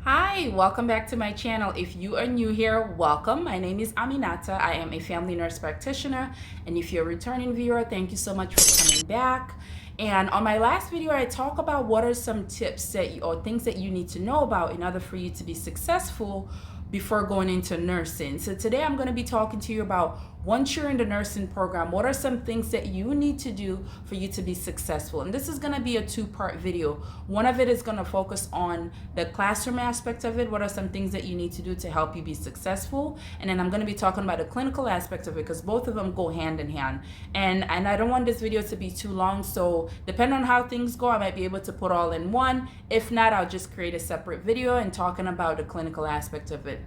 Hi, welcome back to my channel. If you are new here, welcome. My name is Aminata. I am a family nurse practitioner. And if you're a returning viewer, thank you so much for coming back. And on my last video, I talk about what are some tips or things that you need to know about in order for you to be successful before going into nursing. So today I'm going to be talking to you about once you're in the nursing program, what are some things that you need to do for you to be successful? And this is going to be a two-part video. One of it is going to focus on the classroom aspect of it. What are some things that you need to do to help you be successful? And then I'm going to be talking about the clinical aspect of it because both of them go hand in hand. And I don't want this video to be too long. So depending on how things go, I might be able to put all in one. If not, I'll just create a separate video and talking about the clinical aspect of it.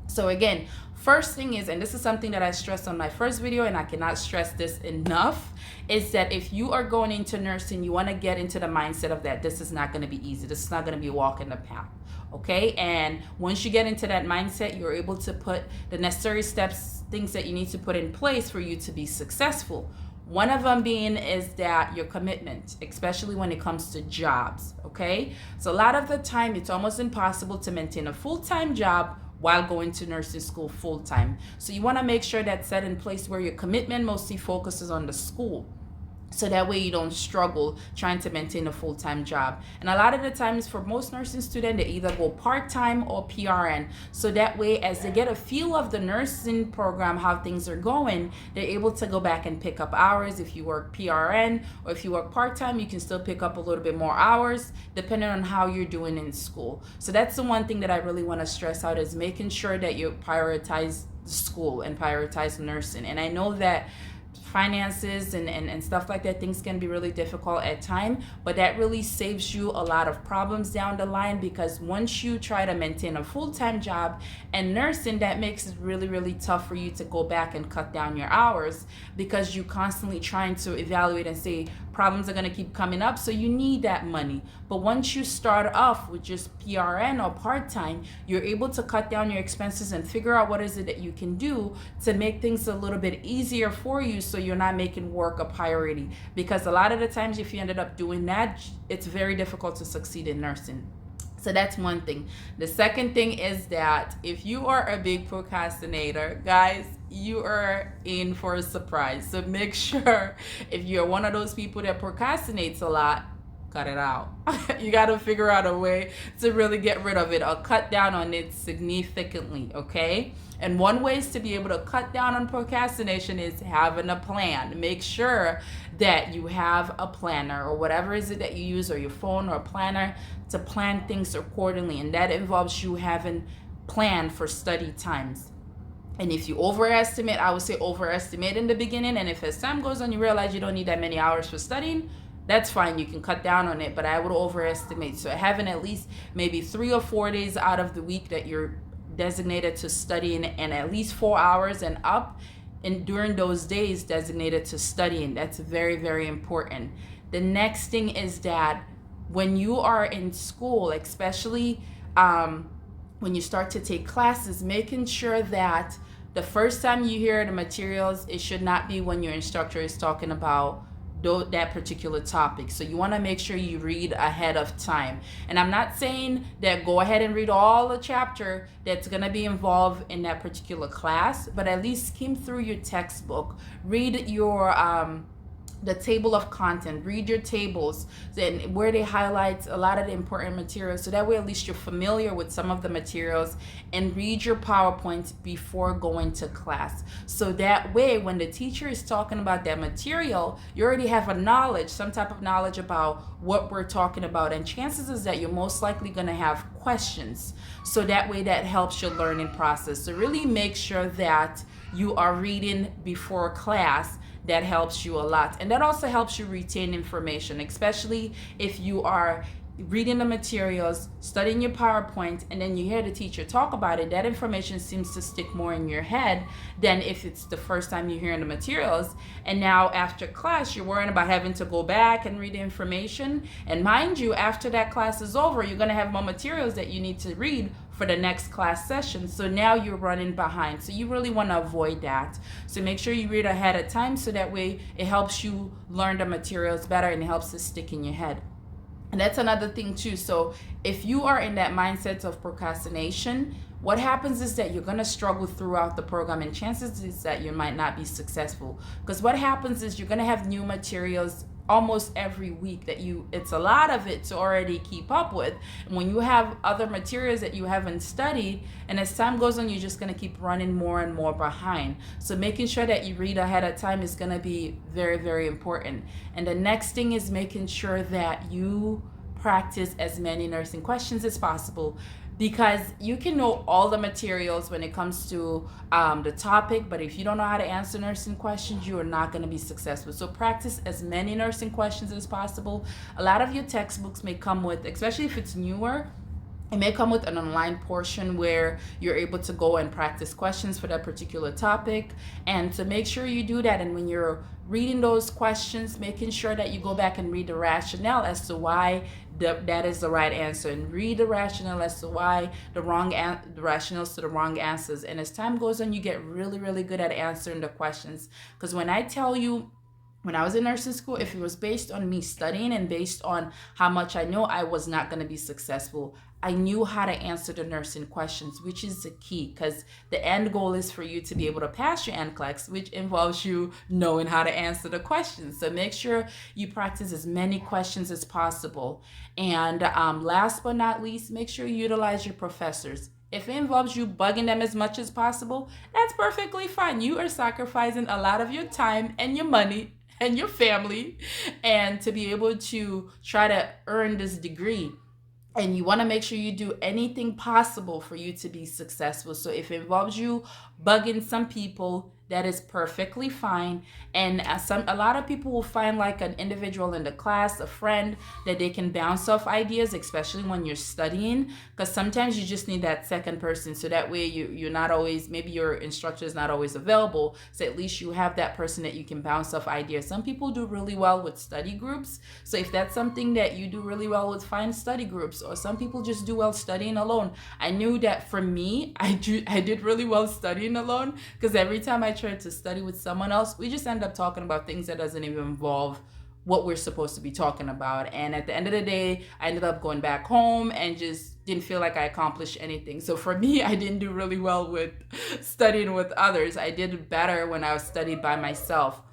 So again, first thing is, and this is something that I stressed on my first video and I cannot stress this enough, is that if you are going into nursing, you want to get into the mindset of that this is not going to be easy. This is not going to be a walk in the park. Okay, and once you get into that mindset, you're able to put the necessary steps, things that you need to put in place for you to be successful. One of them being is that your commitment, especially when it comes to jobs. Okay, so a lot of the time it's almost impossible to maintain a full-time job while going to nursing school full-time. So you want to make sure that's set in place where your commitment mostly focuses on the school. So that way you don't struggle trying to maintain a full-time job. And a lot of the times for most nursing students, they either go part-time or PRN. So that way as they get a feel of the nursing program, how things are going, they're able to go back and pick up hours. If you work PRN or if you work part-time, you can still pick up a little bit more hours depending on how you're doing in school. So that's the one thing that I really want to stress out, is making sure that you prioritize school and prioritize nursing. And I know that finances and stuff like that, things can be really difficult at times, but that really saves you a lot of problems down the line, because once you try to maintain a full-time job and nursing, that makes it really tough for you to go back and cut down your hours, because you constantly trying to evaluate and say problems are going to keep coming up, so you need that money. But once you start off with just PRN or part-time, you're able to cut down your expenses and figure out what is it that you can do to make things a little bit easier for you, so you're not making work a priority. Because a lot of the times if you ended up doing that, it's very difficult to succeed in nursing. So that's one thing. The second thing is that if you are a big procrastinator, guys, you are in for a surprise. So make sure, if you're one of those people that procrastinates a lot, cut it out. You got to figure out a way to really get rid of it or cut down on it significantly, okay? And one way to be able to cut down on procrastination is having a plan. Make sure that you have a planner or whatever is it that you use, or your phone or a planner, to plan things accordingly. And that involves you having plan for study times. And if you overestimate, I would say overestimate in the beginning. And if as time goes on, you realize you don't need that many hours for studying, that's fine. You can cut down on it, but I would overestimate. So having at least maybe 3 or 4 days out of the week that you're designated to studying, and at least 4 hours and up, and during those days designated to studying. That's very important. The next thing is that when you are in school, especially when you start to take classes, making sure that the first time you hear the materials, it should not be when your instructor is talking about that particular topic. So you want to make sure you read ahead of time. And I'm not saying that go ahead and read all the chapter that's going to be involved in that particular class, but at least skim through your textbook, read your the table of content, read your tables, then where they highlight a lot of the important materials, so that way at least you're familiar with some of the materials, and read your PowerPoint before going to class. So that way when the teacher is talking about that material, you already have a knowledge, some type of knowledge about what we're talking about, and chances is that you're most likely going to have questions. So that way that helps your learning process. So really make sure that you are reading before class. That helps you a lot. And that also helps you retain information, especially if you are reading the materials, studying your PowerPoint, and then you hear the teacher talk about it. That information seems to stick more in your head than if it's the first time you're hearing the materials. And now after class, you're worrying about having to go back and read the information. And mind you, after that class is over, you're going to have more materials that you need to read for the next class session. So now you're running behind. So you really want to avoid that. So make sure you read ahead of time, so that way it helps you learn the materials better and it helps it stick in your head. And that's another thing too. So if you are in that mindset of procrastination, what happens is that you're going to struggle throughout the program, and chances is that you might not be successful, because what happens is you're going to have new materials almost every week that it's a lot of it to already keep up with. And when you have other materials that you haven't studied, and as time goes on, you're just going to keep running more and more behind. So making sure that you read ahead of time is going to be very, very important. And the next thing is making sure that you practice as many nursing questions as possible, because you can know all the materials when it comes to the topic, but if you don't know how to answer nursing questions, you are not going to be successful. So practice as many nursing questions as possible. A lot of your textbooks may come with, especially if it's newer, it may come with an online portion where you're able to go and practice questions for that particular topic. And to make sure you do that, and when you're reading those questions, making sure that you go back and read the rationale as to why that is the right answer, and read the rationale as to why the rationales to the wrong answers. And as time goes on, you get really, really good at answering the questions. Because when I tell you, when I was in nursing school, if it was based on me studying and based on how much I know, I was not going to be successful. I knew how to answer the nursing questions, which is the key, because the end goal is for you to be able to pass your NCLEX, which involves you knowing how to answer the questions. So make sure you practice as many questions as possible. And last but not least, make sure you utilize your professors. If it involves you bugging them as much as possible, that's perfectly fine. You are sacrificing a lot of your time and your money and your family, and to be able to try to earn this degree. And you want to make sure you do anything possible for you to be successful. So if it involves you bugging some people, that is perfectly fine. And a lot of people will find like an individual in the class, a friend, that they can bounce off ideas, especially when you're studying, because sometimes you just need that second person. So that way you're not always, maybe your instructor is not always available, so at least you have that person that you can bounce off ideas. Some people do really well with study groups. So if that's something that you do really well with, find study groups. Or some people just do well studying alone. I knew that for me, I did really well studying alone, because every time I tried to study with someone else, we just end up talking about things that doesn't even involve what we're supposed to be talking about. And at the end of the day, I ended up going back home and just didn't feel like I accomplished anything. So for me, I didn't do really well with studying with others. I did better when I was studied by myself.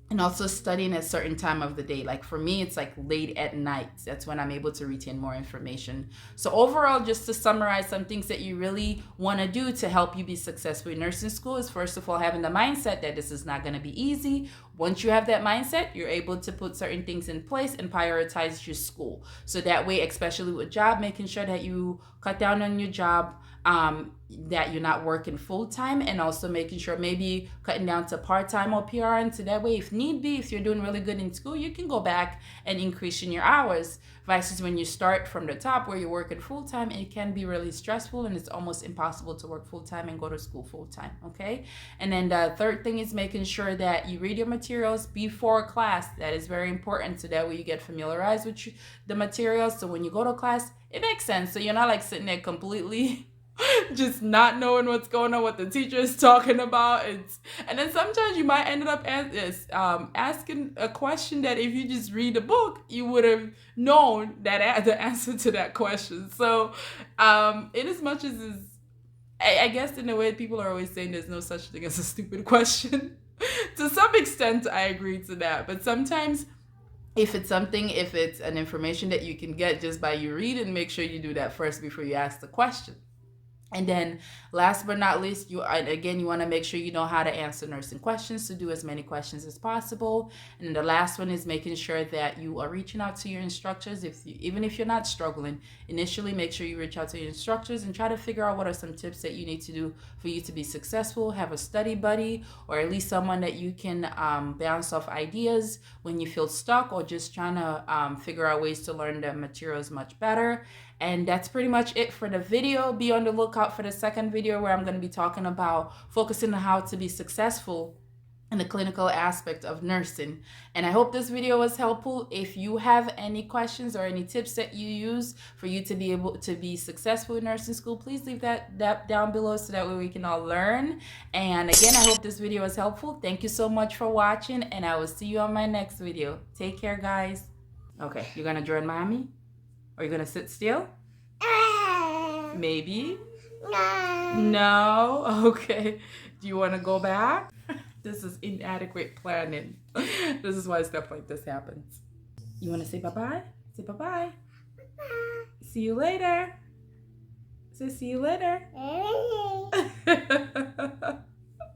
And also studying at a certain time of the day. Like for me, it's like late at night. That's when I'm able to retain more information. So overall, just to summarize, some things that you really want to do to help you be successful in nursing school is, first of all, having the mindset that this is not going to be easy. Once you have that mindset, you're able to put certain things in place and prioritize your school. So that way, especially with job, making sure that you cut down on your job, that you're not working full-time, and also making sure maybe cutting down to part-time or PRN, so that way, if need be, if you're doing really good in school, you can go back and increase in your hours, versus when you start from the top where you're working full-time, it can be really stressful and it's almost impossible to work full-time and go to school full-time. Okay. And then the third thing is making sure that you read your materials before class. That is very important, so that way you get familiarized with the materials, so when you go to class, it makes sense. So you're not like sitting there completely just not knowing what's going on, what the teacher is talking about. And then sometimes you might end up asking a question that if you just read the book, you would have known that the answer to that question. So in as much as I guess in a way, people are always saying there's no such thing as a stupid question. To some extent, I agree to that. But sometimes if it's an information that you can get just by you reading, make sure you do that first before you ask the question. And then last but not least, you want to make sure you know how to answer nursing questions, to do as many questions as possible. And then the last one is making sure that you are reaching out to your instructors. Even if you're not struggling, initially make sure you reach out to your instructors and try to figure out what are some tips that you need to do for you to be successful. Have a study buddy, or at least someone that you can bounce off ideas when you feel stuck, or just trying to figure out ways to learn the materials much better. And that's pretty much it for the video. Be on the lookout for the second video, where I'm going to be talking about focusing on how to be successful in the clinical aspect of nursing. And I hope this video was helpful. If you have any questions or any tips that you use for you to be able to be successful in nursing school, please leave that down below, so that way we can all learn. And again, I hope this video was helpful. Thank you so much for watching, and I will see you on my next video. Take care, guys. Okay, you're gonna join mommy? Or you gonna sit still? Maybe? No? Okay. Do you wanna go back? This is inadequate planning. This is why stuff like this happens. You wanna say bye-bye? Say bye-bye. See you later. Say see you later.